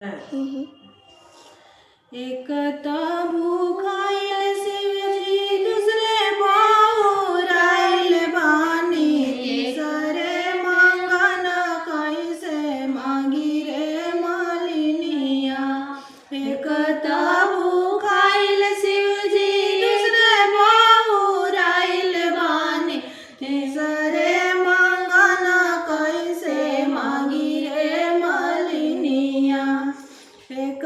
हम्म। एक भूखाइल शिवजी दूसरे बहुराइल बानी तीसरे मांगन कैसे मांगी रे मालिनिया। एक भूखाइल शिवजी दूसरे बहुराइल बानी तीसरे मांगन कैसे मांगी रे मालिनिया। एक